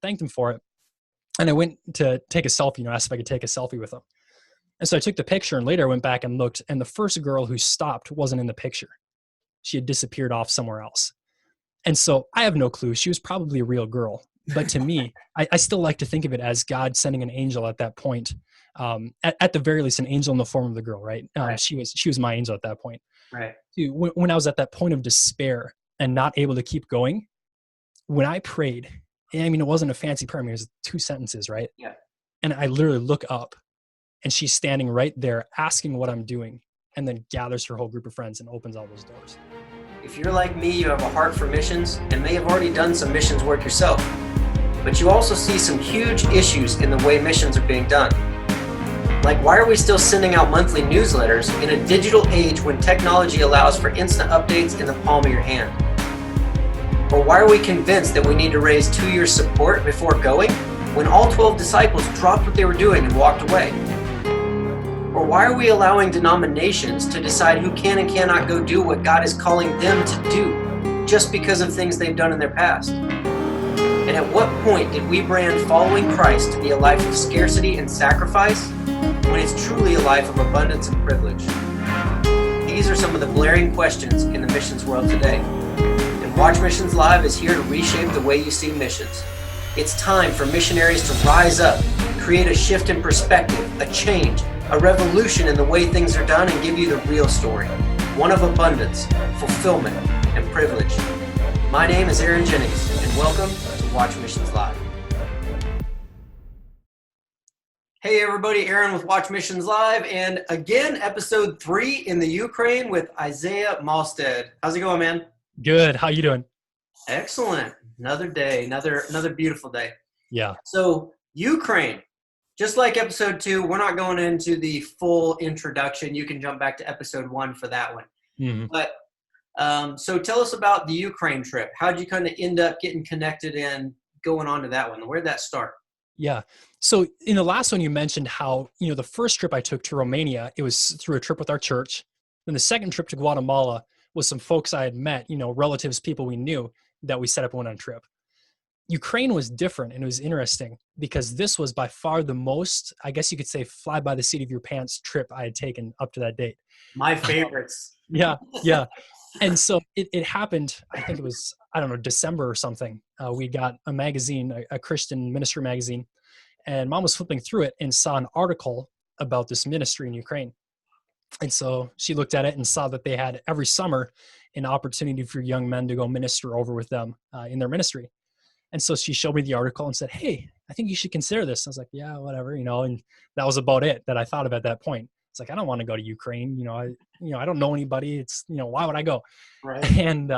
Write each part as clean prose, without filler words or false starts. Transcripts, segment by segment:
thanked him for it. And I went to take a selfie, asked if I could take a selfie with him. And so I took the picture, and later I went back and looked, and the first girl who stopped wasn't in the picture. She had disappeared off somewhere else. And so I have no clue. She was probably a real girl. But to me, I still like to think of it as God sending an angel at that point. At the very least, an angel in the form of the girl, right? Right. She was my angel at that point. Right. When I was at that point of despair and not able to keep going, when I prayed, I mean, it wasn't a fancy prayer. I mean, it was 2 sentences, right? Yeah. And I literally look up, and she's standing right there asking what I'm doing, and then gathers her whole group of friends and opens all those doors. If you're like me, you have a heart for missions and may have already done some missions work yourself. But you also see some huge issues in the way missions are being done. Like, why are we still sending out monthly newsletters in a digital age when technology allows for instant updates in the palm of your hand? Or why are we convinced that we need to raise 2 years' support before going when all 12 disciples dropped what they were doing and walked away? Or why are we allowing denominations to decide who can and cannot go do what God is calling them to do just because of things they've done in their past? And at what point did we brand following Christ to be a life of scarcity and sacrifice when it's truly a life of abundance and privilege? These are some of the glaring questions in the missions world today. And Watch Missions Live is here to reshape the way you see missions. It's time for missionaries to rise up, create a shift in perspective, a change, a revolution in the way things are done, and give you the real story, one of abundance, fulfillment, and privilege. My name is Aaron Jennings, and welcome to Watch Missions Live. Hey everybody, Aaron with Watch Missions Live, and again, episode 3 in the Ukraine with Isaiah Malstead. How's it going, man? Good. How you doing? Excellent. Another day, another beautiful day. Yeah. So Ukraine. Just like episode 2, we're not going into the full introduction. You can jump back to episode 1 for that one. Mm-hmm. But so tell us about the Ukraine trip. How'd you kind of end up getting connected and going on to that one? Where'd that start? Yeah. So in the last one, you mentioned how, the first trip I took to Romania, it was through a trip with our church. Then the second trip to Guatemala was some folks I had met, relatives, people we knew that we set up and went on a trip. Ukraine was different, and it was interesting because this was by far the most, I guess you could say, fly by the seat of your pants trip I had taken up to that date. My favorites. Yeah. And so it happened, I think it was, December or something. We got a magazine, a Christian ministry magazine, and Mom was flipping through it and saw an article about this ministry in Ukraine. And so she looked at it and saw that they had every summer an opportunity for young men to go minister over with them in their ministry. And so she showed me the article and said, "Hey, I think you should consider this." I was like, "Yeah, whatever," and that was about it that I thought of at that point. It's like, I don't want to go to Ukraine. I don't know anybody. It's, why would I go? Right. And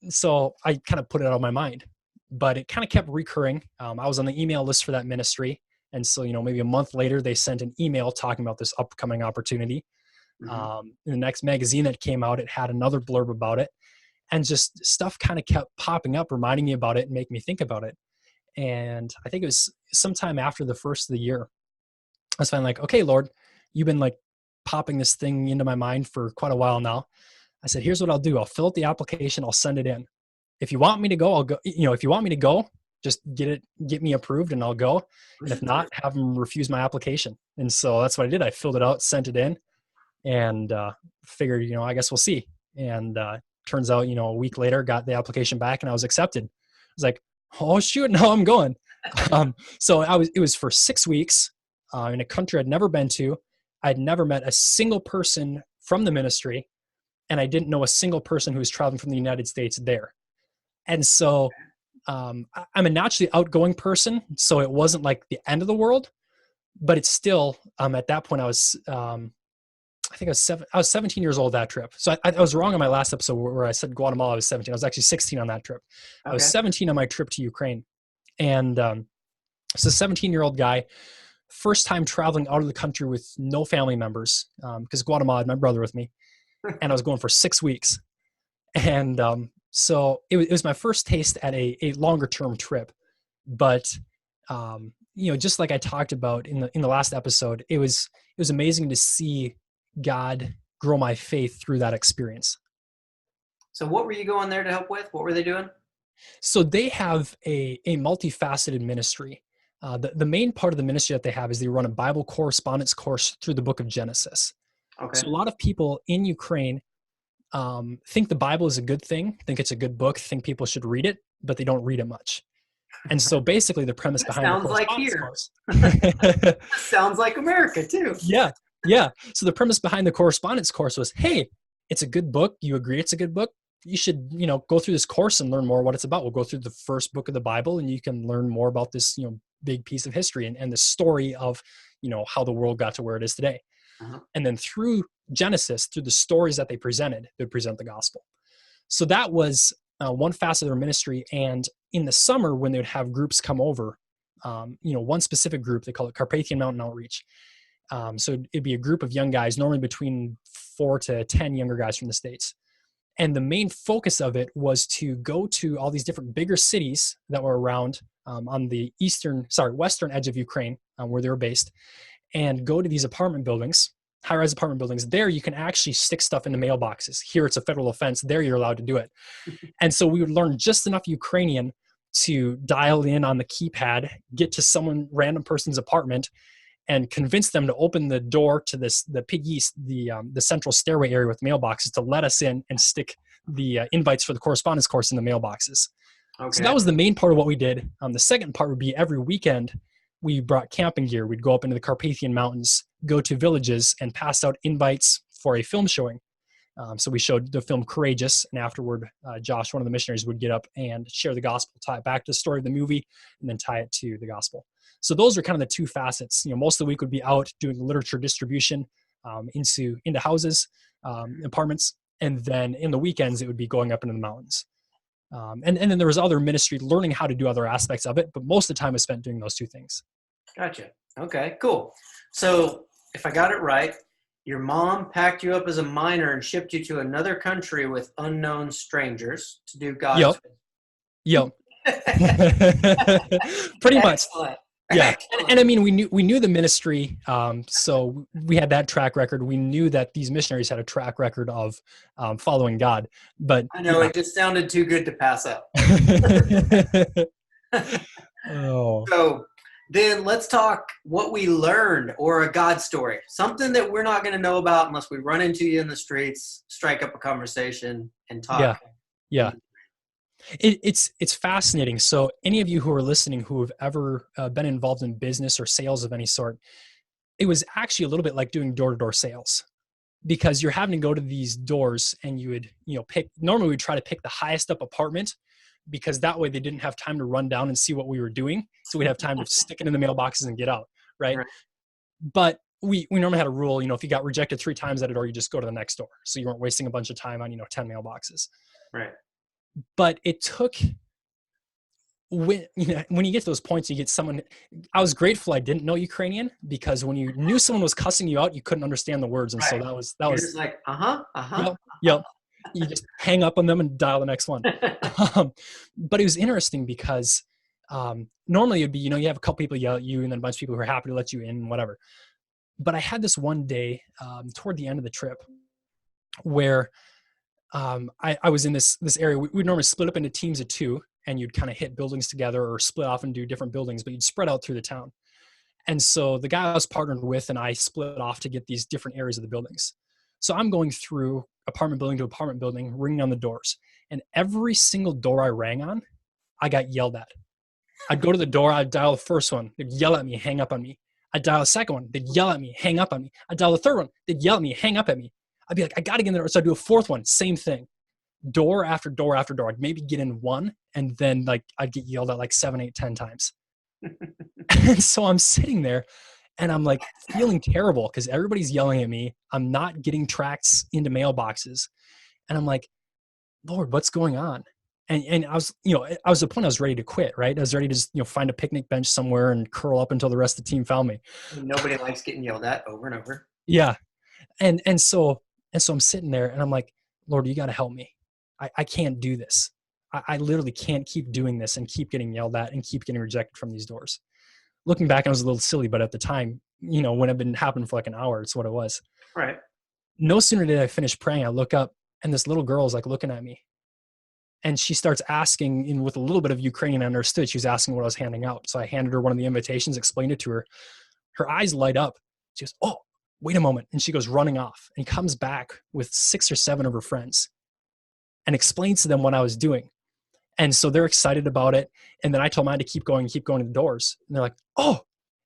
so I kind of put it out of my mind, but it kind of kept recurring. I was on the email list for that ministry. And so, maybe a month later, they sent an email talking about this upcoming opportunity. Mm-hmm. The next magazine that came out, it had another blurb about it. And just stuff kind of kept popping up, reminding me about it and making me think about it. And I think it was sometime after the first of the year, I was finally like, "Okay, Lord, you've been like popping this thing into my mind for quite a while now." I said, "Here's what I'll do. I'll fill out the application. I'll send it in. If you want me to go, I'll go. If you want me to go, just get me approved and I'll go. And if not, have them refuse my application." And so that's what I did. I filled it out, sent it in, and figured, I guess we'll see. And turns out, a week later, got the application back and I was accepted. I was like, "Oh shoot, no, I'm going." So it was for 6 weeks in a country I'd never been to. I'd never met a single person from the ministry, and I didn't know a single person who was traveling from the United States there. And so I'm a naturally outgoing person, so it wasn't like the end of the world, but it's still, at that point I was, I think I was 17 years old that trip. So I was wrong on my last episode where I said Guatemala I was 17. I was actually 16 on that trip. Okay. I was 17 on my trip to Ukraine. And so 17-year-old guy, first time traveling out of the country with no family members, because Guatemala had my brother with me. And I was going for 6 weeks. And so it was my first taste at a longer term trip. But, just like I talked about in the last episode, it was amazing to see God grow my faith through that experience. So what were you going there to help with? What were they doing? So they have a multifaceted ministry. The main part of the ministry that they have is they run a Bible correspondence course through the book of Genesis. Okay. So a lot of people in Ukraine think the Bible is a good thing, think it's a good book, think people should read it, but they don't read it much. And so basically the premise behind the Sounds like correspondence here. course. Sounds like America too. Yeah. Yeah. So the premise behind the correspondence course was, hey, it's a good book. You agree it's a good book. You should, go through this course and learn more what it's about. We'll go through the first book of the Bible and you can learn more about this, big piece of history and the story of, how the world got to where it is today. Uh-huh. And then through Genesis, through the stories that they presented, they'd present the gospel. So that was one facet of their ministry. And in the summer, when they would have groups come over, one specific group, they call it Carpathian Mountain Outreach. So it'd be a group of young guys, normally between 4 to 10 younger guys from the States. And the main focus of it was to go to all these different bigger cities that were around on the western edge of Ukraine, where they were based, and go to these apartment buildings, high-rise apartment buildings. There you can actually stick stuff in the mailboxes. Here it's a federal offense. There you're allowed to do it. And so we would learn just enough Ukrainian to dial in on the keypad, get to some random person's apartment, and convince them to open the door to the Pig East, the central stairway area with mailboxes, to let us in and stick the invites for the correspondence course in the mailboxes. Okay. So that was the main part of what we did. The second part would be every weekend we brought camping gear. We'd go up into the Carpathian Mountains, go to villages, and pass out invites for a film showing. So we showed the film Courageous, and afterward, Josh, one of the missionaries, would get up and share the gospel, tie it back to the story of the movie, and then tie it to the gospel. So those are kind of the two facets. Most of the week would be out doing literature distribution into houses, apartments, and then in the weekends it would be going up into the mountains. And then there was other ministry, learning how to do other aspects of it, but most of the time was spent doing those two things. Gotcha. Okay, cool. So if I got it right, your mom packed you up as a minor and shipped you to another country with unknown strangers to do God's Yep. Pretty much. Yeah. And I mean, we knew the ministry. So we had that track record. We knew that these missionaries had a track record of following God, but I know it just sounded too good to pass up. Oh. So then let's talk what we learned, or a God story, something that we're not going to know about unless we run into you in the streets, strike up a conversation and talk. Yeah. It's fascinating. So any of you who are listening who have ever been involved in business or sales of any sort, it was actually a little bit like doing door-to-door sales, because you're having to go to these doors and you would, normally we'd try to pick the highest up apartment, because that way they didn't have time to run down and see what we were doing. So we'd have time to stick it in the mailboxes and get out. Right. But we normally had a rule, if you got rejected 3 times at a door, you just go to the next door. So you weren't wasting a bunch of time on, 10 mailboxes. Right. But it took, when you get to those points, you get someone. I was grateful I didn't know Ukrainian, because when you knew someone was cussing you out, you couldn't understand the words, and so that was just like Yep. You just hang up on them and dial the next one. But it was interesting because normally it'd be, you have a couple people yell at you, and then a bunch of people who are happy to let you in, and whatever. But I had this one day toward the end of the trip where I was in this area. We'd normally split up into teams of 2, and you'd kind of hit buildings together or split off and do different buildings, but you'd spread out through the town. And so the guy I was partnered with and I split off to get these different areas of the buildings. So I'm going through apartment building to apartment building, ringing on the doors. And every single door I rang on, I got yelled at. I'd go to the door, I'd dial the first one, they'd yell at me, hang up on me. I'd dial the second one, they'd yell at me, hang up on me. I'd dial the third one, they'd yell at me, hang up at me. I'd be like, I got to get in there. So I'd do a fourth one, same thing. Door after door after door. I'd maybe get in one, and then I'd get yelled at 7, 8, 10 times. And so I'm sitting there and I'm feeling terrible because everybody's yelling at me. I'm not getting tracts into mailboxes. And I'm like, Lord, what's going on? And I was, I was at the point I was ready to quit, right? I was ready to just, find a picnic bench somewhere and curl up until the rest of the team found me. Nobody likes getting yelled at over and over. Yeah. And so I'm sitting there and I'm like, Lord, you got to help me. I can't do this. I literally can't keep doing this and keep getting yelled at and keep getting rejected from these doors. Looking back, I was a little silly, but at the time, when it had been happening for an hour, it's what it was. Right. No sooner did I finish praying, I look up and this little girl is looking at me. And she starts asking, with a little bit of Ukrainian I understood, she was asking what I was handing out. So I handed her one of the invitations, explained it to her. Her eyes light up. She goes, "Oh, wait a moment." And she goes running off. And he comes back with 6 or 7 of her friends and explains to them what I was doing. And so they're excited about it. And then I told mine to keep going to the doors. And they're like, "Oh."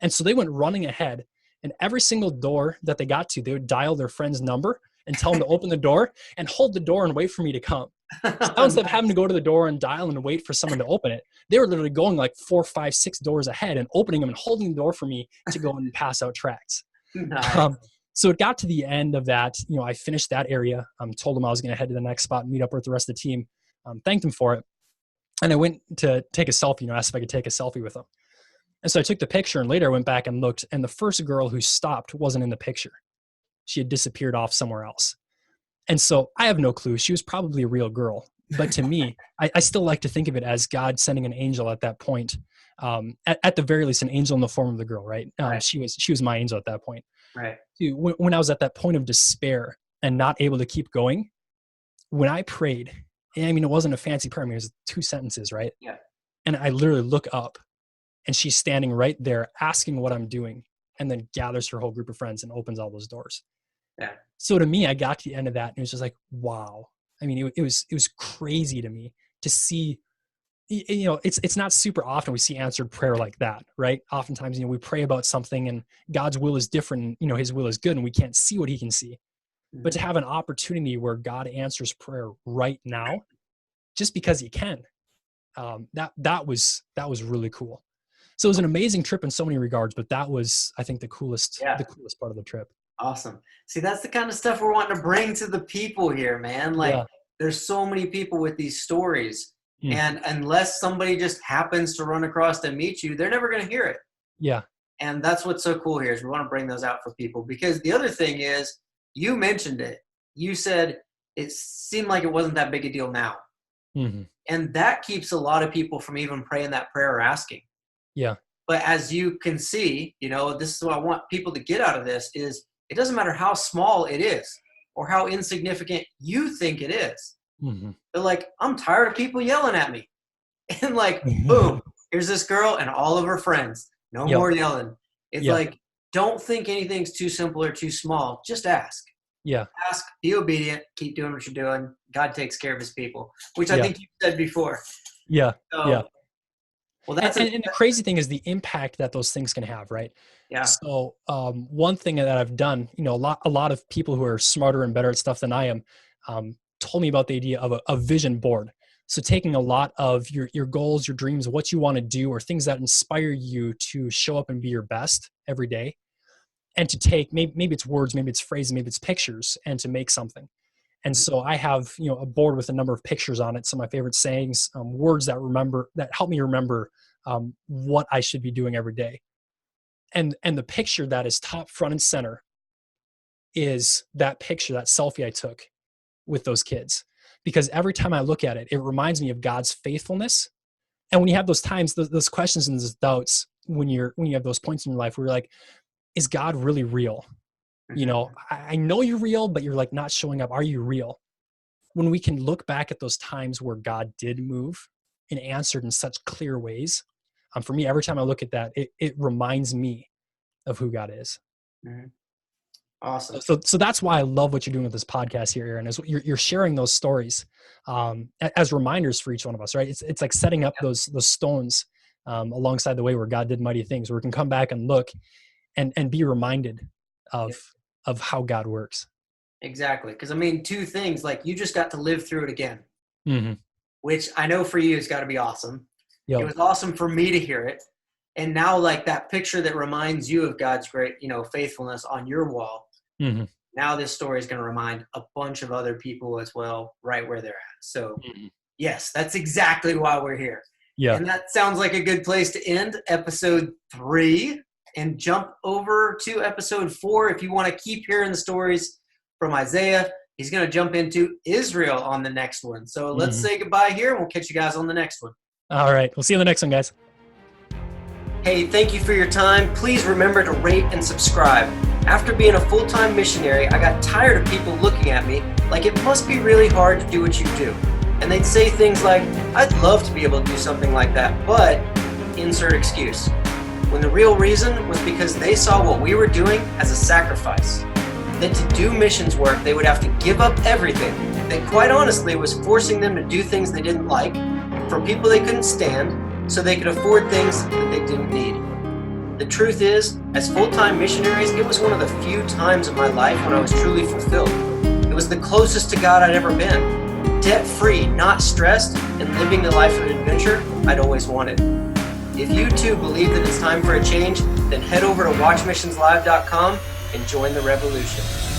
And so they went running ahead. And every single door that they got to, they would dial their friend's number and tell them to open the door and hold the door and wait for me to come. So instead of having to go to the door and dial and wait for someone to open it, they were literally going like 4, 5, 6 doors ahead and opening them and holding the door for me to go and pass out tracts. Nice. So it got to the end of that. I finished that area. Told them I was going to head to the next spot and meet up with the rest of the team. Thanked them for it. And I went to take a selfie, asked if I could take a selfie with them. And so I took the picture, and later I went back and looked, and the first girl who stopped wasn't in the picture. She had disappeared off somewhere else. And so I have no clue. She was probably a real girl. But to me, I still like to think of it as God sending an angel at that point. At the very least, an angel in the form of the girl, right? Right. She was my angel at that point. Right. When I was at that point of despair and not able to keep going, when I prayed, it wasn't a fancy prayer. It was 2 sentences, right? Yeah. And I literally look up, and she's standing right there asking what I'm doing, and then gathers her whole group of friends and opens all those doors. Yeah. So to me, I got to the end of that, and it was just like, wow. It was crazy to me to see. It's not super often we see answered prayer like that, right? Oftentimes, we pray about something and God's will is different. His will is good, and we can't see what he can see. Mm-hmm. But to have an opportunity where God answers prayer right now, just because he can, that was really cool. So it was an amazing trip in so many regards, but that was, I think, the coolest part of the trip. Awesome. See, that's the kind of stuff we're wanting to bring to the people here, man. There's so many people with these stories, and unless somebody just happens to run across and meet you, they're never going to hear it. Yeah. And that's what's so cool here is we want to bring those out for people, because the other thing is, you mentioned it. You said it seemed like it wasn't that big a deal now. Mm-hmm. And that keeps a lot of people from even praying that prayer or asking. Yeah. But as you can see, this is what I want people to get out of this is, it doesn't matter how small it is or how insignificant you think it is. Mm-hmm. They're like, I'm tired of people yelling at me. And boom, here's this girl and all of her friends. No more yelling. It's like, don't think anything's too simple or too small. Just ask. Yeah. Ask, be obedient, keep doing what you're doing. God takes care of his people, which I think you said before. Yeah. So, well, and the crazy thing is the impact that those things can have, right? Yeah. So one thing that I've done, a lot of people who are smarter and better at stuff than I am, told me about the idea of a vision board. So taking a lot of your goals, your dreams, what you want to do, or things that inspire you to show up and be your best every day, and to take, maybe it's words, maybe it's phrases, maybe it's pictures, and to make something. And so I have, a board with a number of pictures on it. Some of my favorite sayings, words that help me remember what I should be doing every day. And the picture that is top, front, and center is that picture, that selfie I took with those kids. Because every time I look at it, it reminds me of God's faithfulness. And when you have those times, those questions and those doubts, when you have those points in your life where you're like, is God really real? I know you're real, but you're not showing up. Are you real? When we can look back at those times where God did move and answered in such clear ways, for me, every time I look at that, it reminds me of who God is. Mm-hmm. Awesome. So that's why I love what you're doing with this podcast here, Aaron, is you're sharing those stories as reminders for each one of us, right? It's like setting up those stones alongside the way where God did mighty things, where we can come back and look and be reminded of how God works. Exactly. Because 2 things, you just got to live through it again, which I know for you has got to be awesome. Yep. It was awesome for me to hear it. And now that picture that reminds you of God's great, faithfulness on your wall. Mm-hmm. Now this story is going to remind a bunch of other people as well, right where they're at. So yes, that's exactly why we're here. Yeah. And that sounds like a good place to end episode 3 and jump over to episode 4. If you want to keep hearing the stories from Isaiah, he's going to jump into Israel on the next one. So let's say goodbye here, and we'll catch you guys on the next one. All right. We'll see you on the next one, guys. Hey, thank you for your time. Please remember to rate and subscribe. After being a full-time missionary, I got tired of people looking at me like it must be really hard to do what you do. And they'd say things like, I'd love to be able to do something like that, but insert excuse. When the real reason was because they saw what we were doing as a sacrifice. That to do missions work, they would have to give up everything. That quite honestly was forcing them to do things they didn't like, for people they couldn't stand, so they could afford things that they didn't need. The truth is, as full-time missionaries, it was one of the few times in my life when I was truly fulfilled. It was the closest to God I'd ever been. Debt-free, not stressed, and living the life of adventure I'd always wanted. If you too believe that it's time for a change, then head over to watchmissionslive.com and join the revolution.